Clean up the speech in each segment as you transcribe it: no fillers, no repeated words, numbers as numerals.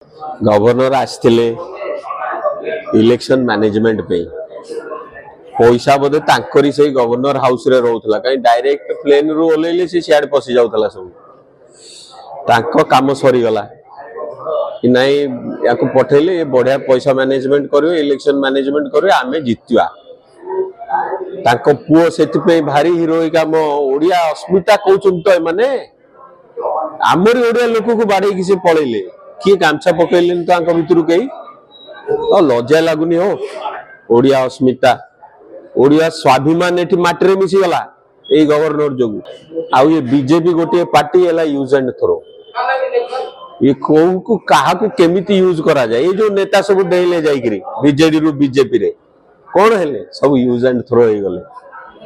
Governor आसते election management पे पैसा बोधे तांकरी से गवर्नर हाउस रे रोथला कहीं डायरेक्ट प्लेन रु ओलेले से सियाड पसी जाउतला सब तांको काम सरी गला कि नहीं याको पठेले ये बढ़िया पैसा मैनेजमेंट करियो इलेक्शन मैनेजमेंट करियो आमे जितवा तांको पुओ सेति पे भारी हीरोइक काम ओडिया अस्मिता कहउछन तो माने आमरी ओडिया लोक को बाडे कि से पळेले कि गामछा पकैलेन तो आंक भितरु कई तो लज्जा लागुनी हो ओडिया अस्मिता ओडिया स्वाभिमान एठी माटरे मिसी गला ए गवर्नर जोगु आउ ये बीजेपी गोटे पार्टी एला यूज एंड थ्रो ये कोन को काहा को केमिति यूज करा जाय ए जो नेता सब देले जाई करी बीजेडी रु बीजेपी रे कोन हेले सब यूज एंड थ्रो हे गले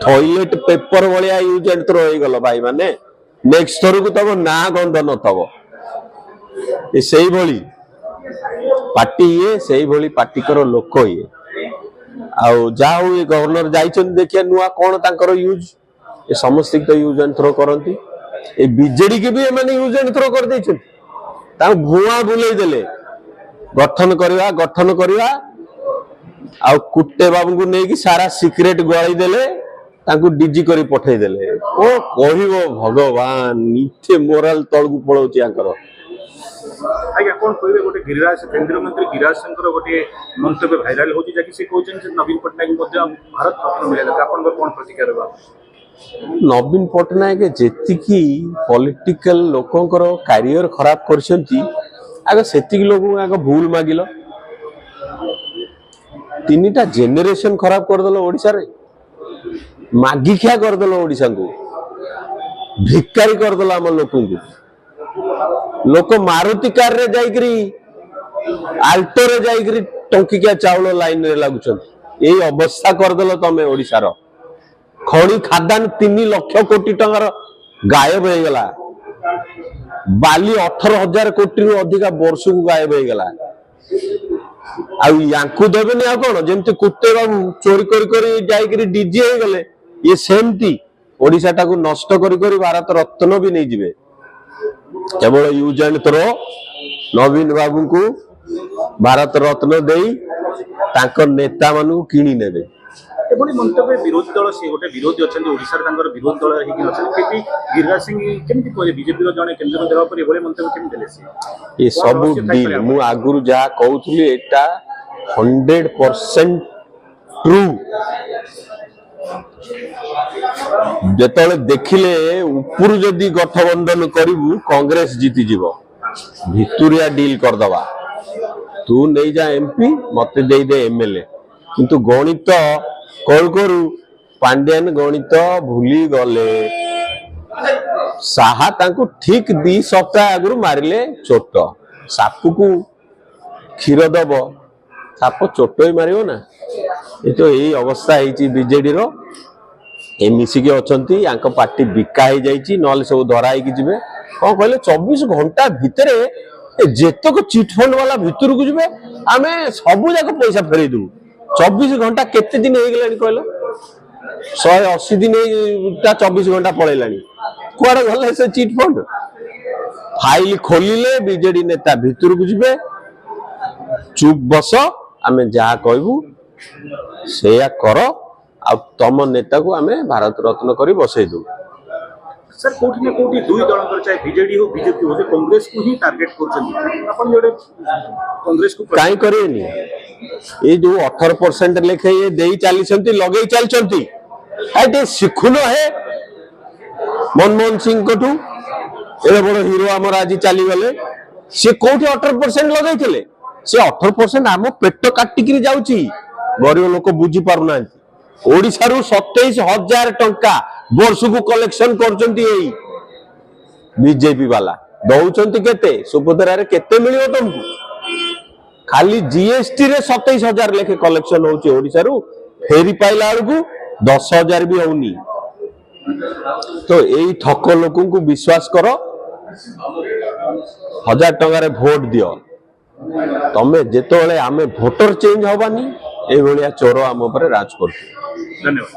टॉयलेट पेपर वलिया यूज एंड थ्रो हे गलो भाई माने नेक्स्ट थर को तब ना गंध न तब ए सेही भली पार्टी ये सेही भली पार्टी करो लोक ये आउ जाऊ ये गवर्नर जाइछन देखिया नुआ कोन तांकर यूज ए समस्त तो यूज एंड थ्रो करंती ए बीजेडी के भी माने यूज एंड थ्रो कर दैछन ता भुआ बुलै देले गठन करवा आ कुट्टे बाबू को नहीं कि सारा सिक्रेट गळाई देले तांको डीजी करी पठै देले ओ कहिबो भगवान नीचे मोरल तळगु पळौची आंकर आज्ञा कोन कहबे गोटे गिरिराज केंद्रीय मंत्री गिरिराज शंकर गोटे मंतव्य भाइराल होची जाकि से कहउछन जे नवीन पटनायक मध्ये भारत रत्न मिले आपन कोन प्रतिक्रिया रहबा नवीन पटनायक जेति की पॉलिटिकल लोकंकर करियर खराब करछंती आगे सेति लोक आगे भूल मागिलो तीनटा जेनरेशन खराब कर दलो ओडिसा रे मागी खिया कर दलो ओडिसा को भिकारी कर दलो हम लोकन को लोक मारुति कार रे जाईकरी आल्टो रे जाईकरी टंकिया चावल लाइन रे लागुछन एई अवस्था कर दलो तमे ओडिसा रो खणी खादान 3 लाख कोटी टंगार गायब हो गला बाली 18,000 कोटी रु अधिका वर्ष को गायब हो गला आउ यांकु देबेनी आ कोन जेमते कुत्ते बाबू चोरी करी जाईकरी डीजी हो गले ये सेमती ओडिसा टाकू नष्ट करी भारत रत्न भी नहीं जिवे केवल यूज एंड थ्रो नवीन बाबू को भारत रत्न देई तांकर नेता मानु किनी नेबे एभली मंतव्य विरोधी दल से गोटे विरोधी अच्छा ओडिसा विरोधी दल होती गिरिराज सिंह केमती कहे बीजेपी जड़े केन्द्र देवा पर एभली मंतव्य केमती देले ये सब डील मु आगुरु जा कहउथली एटा 100% ट्रू जेतले देखिले ऊपर जदी गठबंधन करिवु कांग्रेस जीती जीवो भितुरिया डील कर दवा तू नहीं जा एमपी मते देई दे एमएलए किंतु गणित कल करू पांड्यान गणित भूली गले साहा तांको ठीक 2 सप्ताह आगु मारिले चोट सापु को क्षीर दब साप चोट ही मारियो ना ये तो यही अवस्था है बीजेडी रो ए मिसिके अछंती यांको पार्टी बिका हो जाइछि नले सब धराई कि जिवे कोन कहले 24 घंटा भितरे जेतक चिट फंड वाला भितर को जिवे आमे सब जाक पैसा फेरै दउ 24 घंटा केते दिन हो गलानी कहलो 180 दिन ता 24 घंटा पळेलानी कोड गले से चिट फंड फाइल खोलिले बीजेडी नेता भितर को जिवे चुप बस आमे जा कहबू सेया करो आ तम नेता को आमे भारत रत्न करी बसै दउ सर कोठी ने कोठी दुई दल चाहे बीजेडी हो बीजेपी हो कांग्रेस को ही टारगेट करछन अपन जोडे कांग्रेस को काई करेनी ए जो 18% लेखे ये देई चालीसंती लगेई चलचंती आटे सिखुनो है मनमोहन सिंह कोठू ए बड़ हीरो हमर आज चली गले से कोठी 18% लगेई थिले से 18% हम पेट काटिकरी जाउची गरीब लोक बुझी पारु ना ओडिसा रु 27,000 टंका वर्ष को कलेक्शन करचंती एई बीजेपी वाला दउचंती केते सुभद्रा रे केते मिलियो तुमको खाली जीएसटी रे 27,000 लेखे कलेक्शन होची ओडिसा रु फेरी पाइला को 10,000 भी होनी तो एई ठक लोकन को विश्वास करो 1000 टंका रे वोट दियो तमे जेतोले आमे वोटर चेंज होबानी ए भलिया चोर आम ऊपर राज करथि। धन्यवाद।